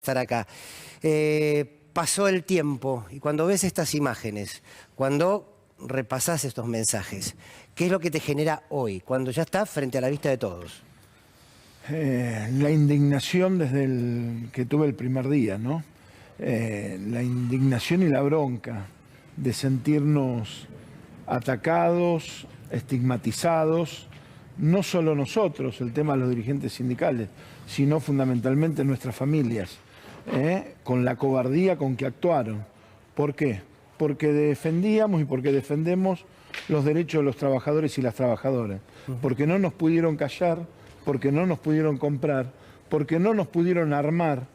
estar acá. Pasó el tiempo y cuando ves estas imágenes, cuando repasás estos mensajes, ¿qué es lo que te genera hoy, cuando ya está frente a la vista de todos? La indignación desde que tuve el primer día, ¿no? La indignación y la bronca de sentirnos atacados, estigmatizados, no solo nosotros, el tema de los dirigentes sindicales, sino fundamentalmente nuestras familias, con la cobardía con que actuaron. ¿Por qué? Porque defendíamos y porque defendemos los derechos de los trabajadores y las trabajadoras, porque no nos pudieron callar, porque no nos pudieron comprar, porque no nos pudieron armar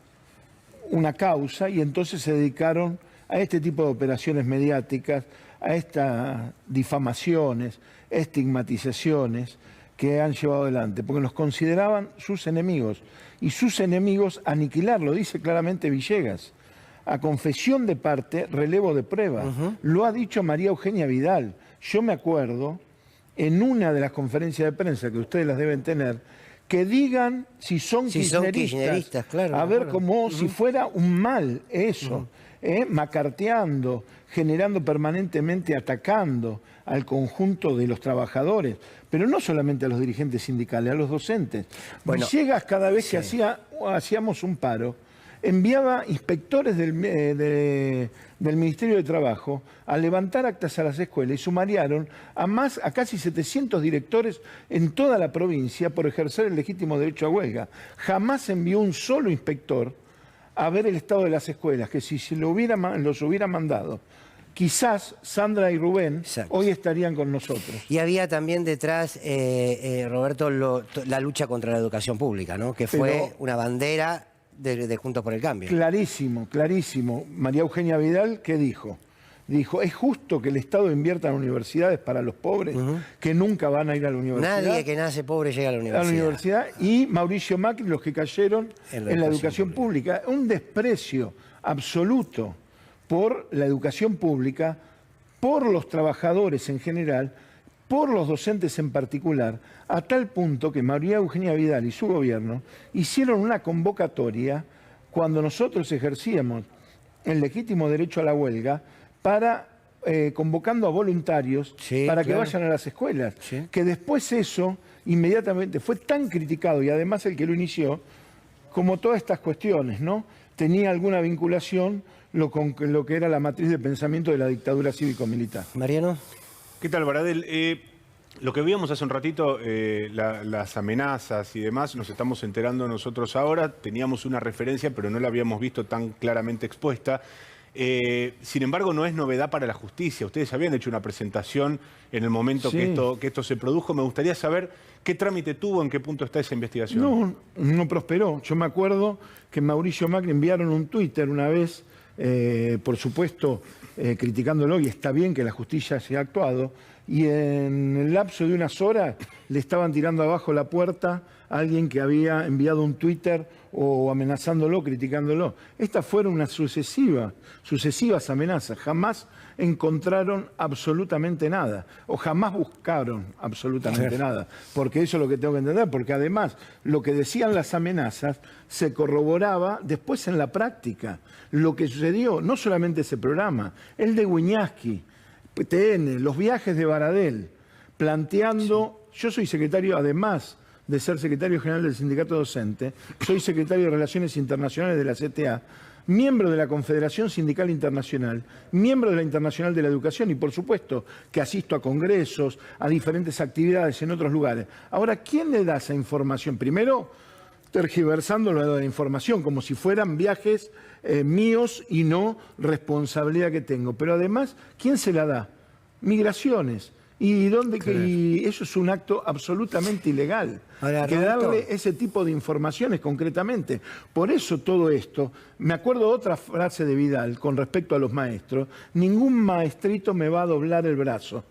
una causa y entonces se dedicaron a este tipo de operaciones mediáticas, a estas difamaciones, estigmatizaciones que han llevado adelante, porque nos consideraban sus enemigos y sus enemigos aniquilar, lo dice claramente Villegas. A confesión de parte, relevo de prueba. Lo ha dicho María Eugenia Vidal. Yo me acuerdo, en una de las conferencias de prensa que ustedes las deben tener, que digan si son kirchneristas, claro, a ver como si fuera un mal eso, macarteando, generando permanentemente, atacando al conjunto de los trabajadores, pero no solamente a los dirigentes sindicales, a los docentes. Bueno, Villegas, cada vez que hacíamos un paro, enviaba inspectores del Ministerio de Trabajo a levantar actas a las escuelas y sumariaron a casi 700 directores en toda la provincia por ejercer el legítimo derecho a huelga. Jamás envió un solo inspector a ver el estado de las escuelas, que si los hubiera mandado, quizás Sandra y Rubén hoy estarían con nosotros. Y había también detrás, Roberto, la lucha contra la educación pública, ¿no? Que fue una bandera de Juntos por el Cambio. Clarísimo, clarísimo. María Eugenia Vidal, ¿qué dijo? Dijo, es justo que el Estado invierta en universidades para los pobres que nunca van a ir a la universidad. Nadie que nace pobre llega a la universidad. Y Mauricio Macri, los que cayeron en la educación pública. Un desprecio absoluto por la educación pública, por los trabajadores en general, por los docentes en particular, a tal punto que María Eugenia Vidal y su gobierno hicieron una convocatoria cuando nosotros ejercíamos el legítimo derecho a la huelga para convocando a voluntarios para que vayan a las escuelas. Que después eso inmediatamente fue tan criticado y además el que lo inició, como todas estas cuestiones, ¿no? Tenía alguna vinculación con lo que era la matriz de pensamiento de la dictadura cívico-militar. Mariano. ¿Qué tal, Baradel? Lo que vimos hace un ratito, las amenazas y demás, nos estamos enterando nosotros ahora. Teníamos una referencia, pero no la habíamos visto tan claramente expuesta. Sin embargo, no es novedad para la justicia. Ustedes habían hecho una presentación en el momento que esto se produjo. Me gustaría saber qué trámite tuvo, en qué punto está esa investigación. No prosperó. Yo me acuerdo que Mauricio Macri enviaron un Twitter una vez, por supuesto, criticándolo, y está bien que la justicia se ha actuado, y en el lapso de unas horas le estaban tirando abajo la puerta a alguien que había enviado un Twitter o amenazándolo, criticándolo. Estas fueron unas sucesivas amenazas. Jamás encontraron absolutamente nada, o jamás buscaron absolutamente nada, porque eso es lo que tengo que entender, porque además lo que decían las amenazas se corroboraba después en la práctica. Lo que sucedió, no solamente ese programa, el de Wiñaski, TN, los viajes de Baradel, planteando, yo soy secretario, además de ser secretario general del sindicato docente, soy secretario de Relaciones Internacionales de la CTA, miembro de la Confederación Sindical Internacional, miembro de la Internacional de la Educación y por supuesto que asisto a congresos, a diferentes actividades en otros lugares. Ahora, ¿quién le da esa información? Primero, tergiversando la información, como si fueran viajes míos y no responsabilidad que tengo. Pero además, ¿quién se la da? Migraciones. Y eso es un acto absolutamente ilegal. Ahora, que darle ese tipo de informaciones concretamente. Por eso todo esto, me acuerdo de otra frase de Vidal con respecto a los maestros: ningún maestrito me va a doblar el brazo.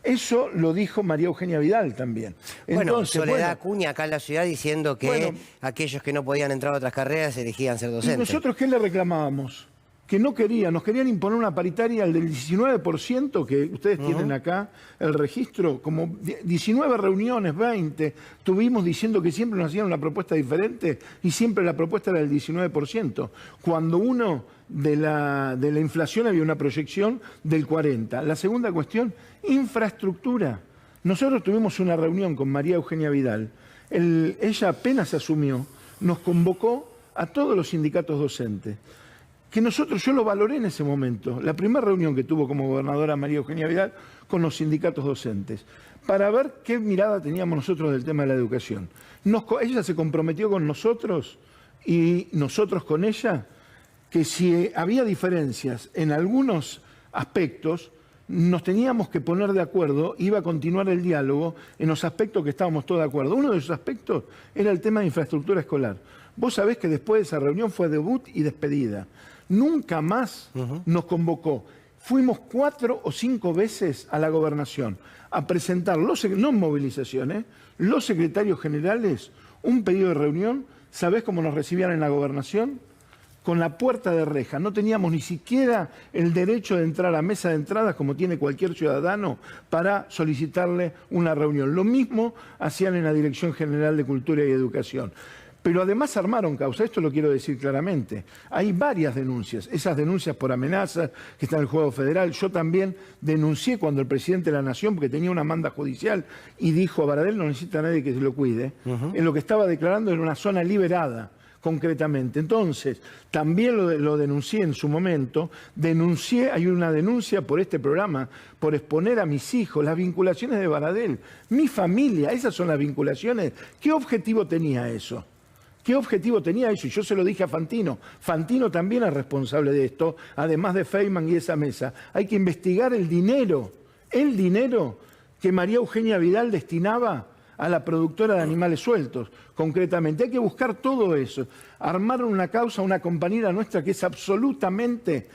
Eso lo dijo María Eugenia Vidal también. Entonces, Soledad Acuña acá en la ciudad diciendo que aquellos que no podían entrar a otras carreras elegían ser docentes. ¿Y nosotros qué le reclamábamos? que no nos querían imponer una paritaria del 19% que ustedes tienen acá, el registro, como 19 reuniones, 20, tuvimos diciendo que siempre nos hacían una propuesta diferente y siempre la propuesta era del 19%, cuando de la inflación había una proyección del 40%. La segunda cuestión, infraestructura. Nosotros tuvimos una reunión con María Eugenia Vidal, ella apenas asumió, nos convocó a todos los sindicatos docentes, que yo lo valoré en ese momento, la primera reunión que tuvo como gobernadora María Eugenia Vidal con los sindicatos docentes, para ver qué mirada teníamos nosotros del tema de la educación. Ella se comprometió con nosotros y nosotros con ella, que si había diferencias en algunos aspectos, nos teníamos que poner de acuerdo, iba a continuar el diálogo en los aspectos que estábamos todos de acuerdo. Uno de esos aspectos era el tema de infraestructura escolar. Vos sabés que después de esa reunión fue debut y despedida. Nunca más nos convocó. Fuimos 4 o 5 veces a la gobernación a presentar, no en movilizaciones, los secretarios generales, un pedido de reunión. ¿Sabés cómo nos recibían en la gobernación? Con la puerta de reja. No teníamos ni siquiera el derecho de entrar a mesa de entradas como tiene cualquier ciudadano para solicitarle una reunión. Lo mismo hacían en la Dirección General de Cultura y Educación. Pero además armaron causa, esto lo quiero decir claramente. Hay varias denuncias, esas denuncias por amenazas que están en el juego federal. Yo también denuncié cuando el presidente de la Nación, porque tenía una manda judicial, y dijo, Baradel no necesita a nadie que se lo cuide, en lo que estaba declarando era una zona liberada, concretamente. Entonces, también lo denuncié en su momento, hay una denuncia por este programa, por exponer a mis hijos, las vinculaciones de Baradel, mi familia, esas son las vinculaciones. ¿Qué objetivo tenía eso? ¿Qué objetivo tenía eso? Y yo se lo dije a Fantino. Fantino también es responsable de esto, además de Feynman y esa mesa. Hay que investigar el dinero que María Eugenia Vidal destinaba a la productora de animales sueltos, concretamente. Hay que buscar todo eso. Armaron una causa, una compañera nuestra que es absolutamente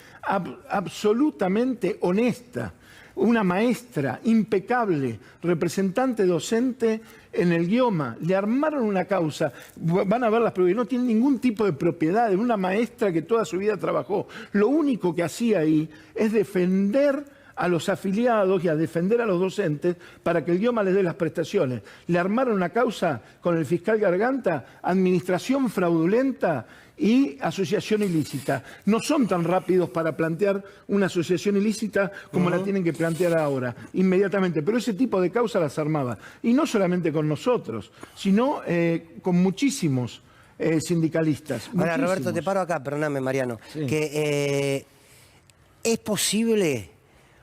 honesta, una maestra impecable, representante docente en el Guioma. Le armaron una causa, van a ver las pruebas, no tiene ningún tipo de propiedad, una maestra que toda su vida trabajó. Lo único que hacía ahí es defender a los afiliados y a defender a los docentes para que el Guioma les dé las prestaciones. Le armaron una causa con el fiscal Garganta, administración fraudulenta y asociación ilícita. No son tan rápidos para plantear una asociación ilícita como la tienen que plantear ahora, inmediatamente. Pero ese tipo de causa las armaba. Y no solamente con nosotros, sino con muchísimos sindicalistas. Ahora, Muchísimos. Roberto, te paro acá, perdóname, Mariano. Sí. Que es posible,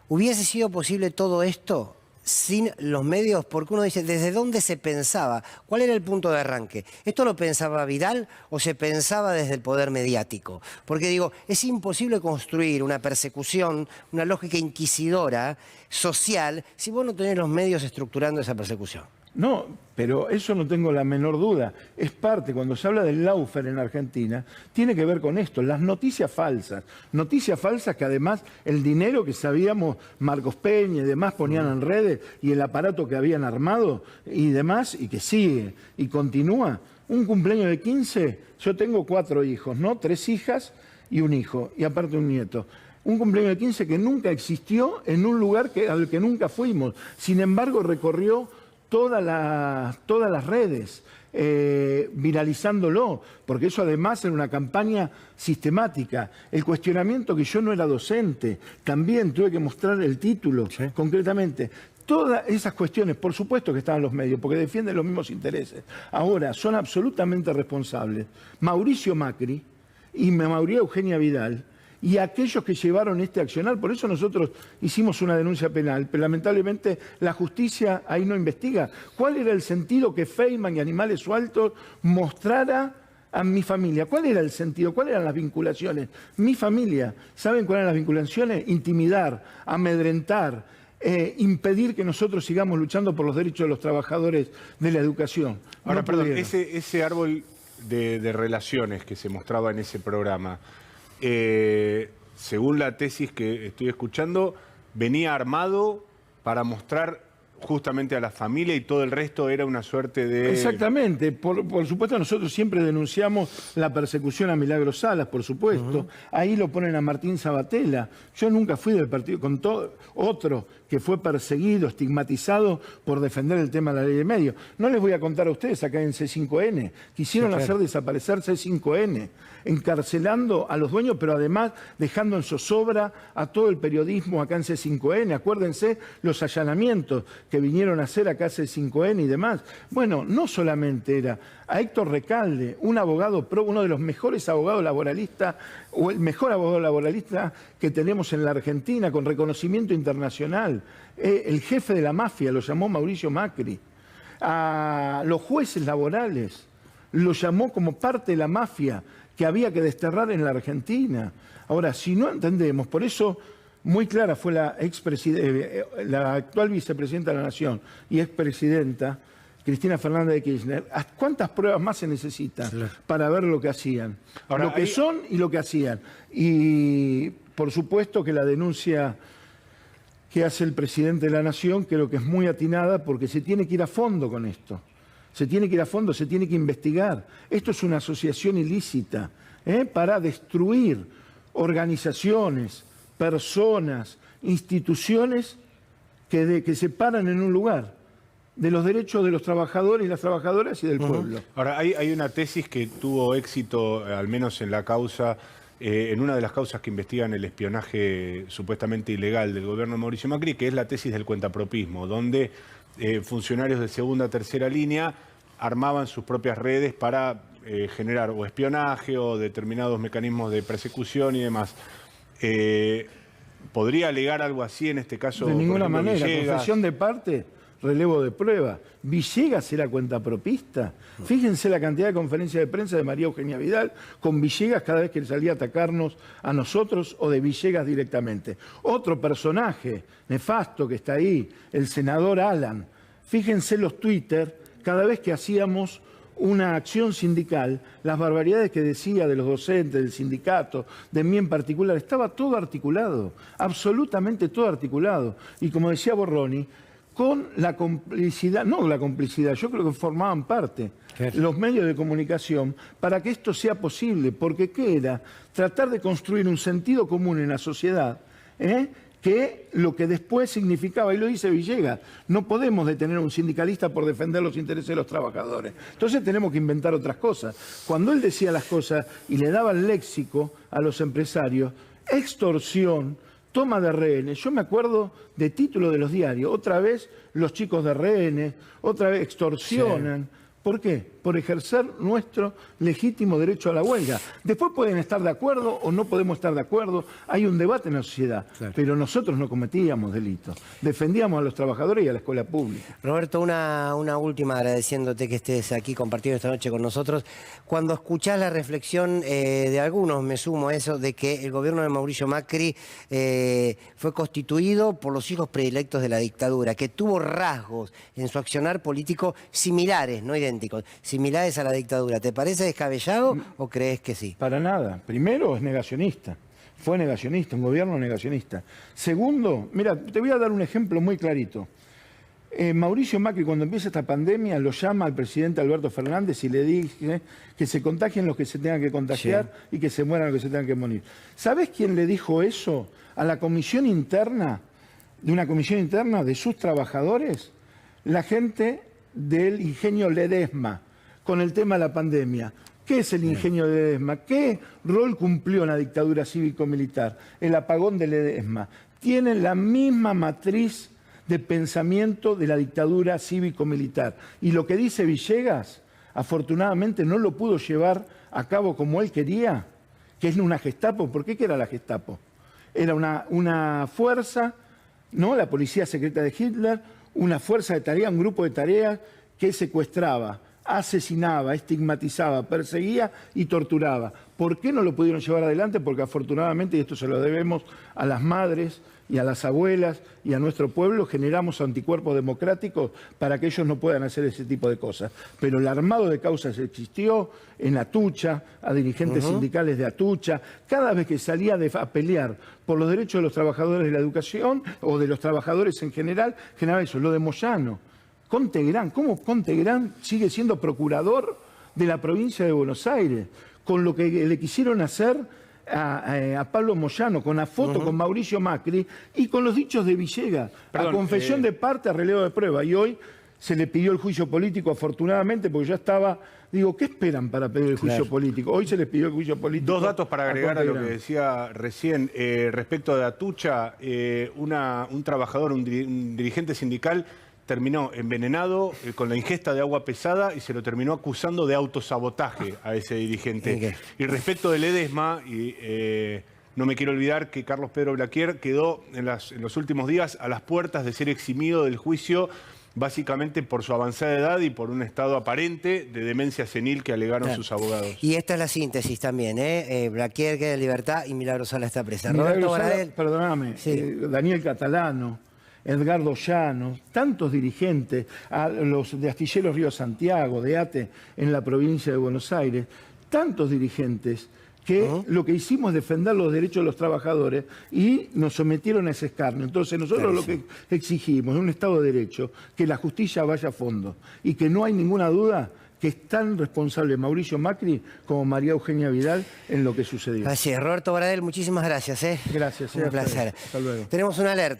hubiese sido posible todo esto sin los medios, porque uno dice, ¿desde dónde se pensaba? ¿Cuál era el punto de arranque? ¿Esto lo pensaba Vidal o se pensaba desde el poder mediático? Porque digo, es imposible construir una persecución, una lógica inquisidora, social, si vos no tenés los medios estructurando esa persecución. No, pero eso no tengo la menor duda. Es parte, cuando se habla del lawfare en Argentina, tiene que ver con esto, las noticias falsas. Noticias falsas que además el dinero que sabíamos Marcos Peña y demás ponían en redes y el aparato que habían armado y demás, y que sigue y continúa. Un cumpleaños de 15, yo tengo 4 hijos, ¿no? 3 hijas y un hijo, y aparte un nieto. Un cumpleaños de 15 que nunca existió en un lugar al que nunca fuimos. Sin embargo, recorrió todas las redes, viralizándolo, porque eso además era una campaña sistemática. El cuestionamiento que yo no era docente, también tuve que mostrar el título, sí, concretamente. Todas esas cuestiones, por supuesto que estaban los medios, porque defienden los mismos intereses. Ahora, son absolutamente responsables Mauricio Macri y María Eugenia Vidal, y aquellos que llevaron este accionar. Por eso nosotros hicimos una denuncia penal, pero lamentablemente la justicia ahí no investiga. ¿Cuál era el sentido que Feynman y Animales Sueltos mostrara a mi familia? ¿Cuál era el sentido? ¿Cuáles eran las vinculaciones? Mi familia, ¿saben cuáles eran las vinculaciones? Intimidar, amedrentar, impedir que nosotros sigamos luchando por los derechos de los trabajadores de la educación. Ahora, no perdón, ese árbol de relaciones que se mostraba en ese programa, según la tesis que estoy escuchando, venía armado para mostrar justamente a la familia y todo el resto era una suerte de... Exactamente. Por supuesto, nosotros siempre denunciamos la persecución a Milagros Salas, por supuesto. Ahí lo ponen a Martín Sabatella. Yo nunca fui del partido, con todo otro que fue perseguido, estigmatizado por defender el tema de la ley de medios. No les voy a contar a ustedes acá en C5N. Quisieron hacer desaparecer C5N, encarcelando a los dueños, pero además dejando en zozobra a todo el periodismo acá en C5N. Acuérdense los allanamientos que vinieron a hacer acá C5N y demás. Bueno, no solamente era a Héctor Recalde, un abogado uno de los mejores abogados laboralistas, o el mejor abogado laboralista que tenemos en la Argentina, con reconocimiento internacional. El jefe de la mafia lo llamó Mauricio Macri. A los jueces laborales lo llamó como parte de la mafia que había que desterrar en la Argentina. Ahora, si no entendemos, por eso muy clara fue la actual vicepresidenta de la Nación y expresidenta, Cristina Fernández de Kirchner. ¿Cuántas pruebas más se necesitan para ver lo que hacían? Ahora, lo que son y lo que hacían. Y por supuesto que la denuncia que hace el presidente de la Nación creo que es muy atinada, porque se tiene que ir a fondo con esto. Se tiene que ir a fondo, se tiene que investigar. Esto es una asociación ilícita para destruir organizaciones, personas, instituciones que se paran en un lugar de los derechos de los trabajadores y las trabajadoras y del pueblo. Ahora, hay una tesis que tuvo éxito, al menos en la causa, en una de las causas que investigan el espionaje supuestamente ilegal del gobierno de Mauricio Macri, que es la tesis del cuentapropismo, donde funcionarios de segunda, tercera línea armaban sus propias redes para generar o espionaje o determinados mecanismos de persecución y demás. ¿Podría alegar algo así en este caso? De ninguna manera. Villegas? Confesión de parte, relevo de prueba. ¿Villegas era cuentapropista? Fíjense la cantidad de conferencias de prensa de María Eugenia Vidal con Villegas cada vez que salía a atacarnos a nosotros, o de Villegas directamente. Otro personaje nefasto que está ahí, el senador Alan. Fíjense los Twitter, cada vez que hacíamos una acción sindical, las barbaridades que decía de los docentes, del sindicato, de mí en particular, estaba todo articulado, absolutamente todo articulado. Y como decía Borroni, con la complicidad, no la complicidad, yo creo que formaban parte los medios de comunicación para que esto sea posible, porque ¿qué era? Tratar de construir un sentido común en la sociedad, que lo que después significaba, y lo dice Villegas, no podemos detener a un sindicalista por defender los intereses de los trabajadores. Entonces tenemos que inventar otras cosas. Cuando él decía las cosas y le daba el léxico a los empresarios, extorsión, toma de rehenes. Yo me acuerdo de títulos de los diarios. Otra vez los chicos de rehenes, otra vez extorsionan. Sí. ¿Por qué? Por ejercer nuestro legítimo derecho a la huelga. Después pueden estar de acuerdo o no podemos estar de acuerdo. Hay un debate en la sociedad. Claro. Pero nosotros no cometíamos delitos. Defendíamos a los trabajadores y a la escuela pública. Roberto, una última, agradeciénute que estés aquí compartiendo esta noche con nosotros. Cuando escuchás la reflexión de algunos, me sumo a eso, de que el gobierno de Mauricio Macri fue constituido por los hijos predilectos de la dictadura, que tuvo rasgos en su accionar político similares, no idénticos, similares a la dictadura. ¿Te parece descabellado o crees que sí? Para nada. Primero, es negacionista. Fue negacionista, un gobierno negacionista. Segundo, mira, te voy a dar un ejemplo muy clarito. Mauricio Macri, cuando empieza esta pandemia, lo llama al presidente Alberto Fernández y le dice que se contagien los que se tengan que contagiar, sí, y que se mueran los que se tengan que morir. ¿Sabés quién le dijo eso a la comisión interna, de una comisión interna de sus trabajadores? La gente del ingenio Ledesma, con el tema de la pandemia. ¿Qué es el ingenio de Ledesma? ¿Qué rol cumplió en la dictadura cívico-militar? El apagón de Ledesma. Tiene la misma matriz de pensamiento de la dictadura cívico-militar. Y lo que dice Villegas, afortunadamente no lo pudo llevar a cabo como él quería, que es una Gestapo. ¿Por qué era la Gestapo? Era una fuerza, ¿no? La policía secreta de Hitler, una fuerza de tarea, un grupo de tareas que secuestraba, asesinaba, estigmatizaba, perseguía y torturaba. ¿Por qué no lo pudieron llevar adelante? Porque afortunadamente, y esto se lo debemos a las madres y a las abuelas y a nuestro pueblo, generamos anticuerpos democráticos para que ellos no puedan hacer ese tipo de cosas. Pero el armado de causas existió en Atucha, a dirigentes sindicales de Atucha. Cada vez que salía a pelear por los derechos de los trabajadores de la educación o de los trabajadores en general, generaba eso. Lo de Moyano, Contegrán, ¿cómo Contegrán sigue siendo procurador de la provincia de Buenos Aires? Con lo que le quisieron hacer a Pablo Moyano, con la foto con Mauricio Macri y con los dichos de Villegas, Perdón, a confesión de parte, a relevo de prueba. Y hoy se le pidió el juicio político, afortunadamente, porque ya estaba... Digo, ¿qué esperan para pedir el juicio político? Hoy se les pidió el juicio político. Dos datos para agregar a lo que decía recién. Respecto de Atucha, un trabajador, un dirigente sindical, terminó envenenado con la ingesta de agua pesada y se lo terminó acusando de autosabotaje a ese dirigente. Y respecto del Ledesma, no me quiero olvidar que Carlos Pedro Blaquier quedó en los últimos días a las puertas de ser eximido del juicio, básicamente por su avanzada edad y por un estado aparente de demencia senil que alegaron sus abogados. Y esta es la síntesis también, Blaquier queda en libertad y Milagro Sala está presa. Milagro Roberto Sala, Baradel. perdóname, Daniel Catalano, Edgardo Llanos, tantos dirigentes, a los de Astilleros Río Santiago, de ATE en la provincia de Buenos Aires, tantos dirigentes que lo que hicimos es defender los derechos de los trabajadores y nos sometieron a ese escarnio. Entonces nosotros lo que exigimos es un Estado de Derecho, que la justicia vaya a fondo y que no hay ninguna duda que es tan responsable Mauricio Macri como María Eugenia Vidal en lo que sucedió. Así es, Roberto Baradel, muchísimas gracias. Gracias. Un placer. Hasta luego. Tenemos una alerta.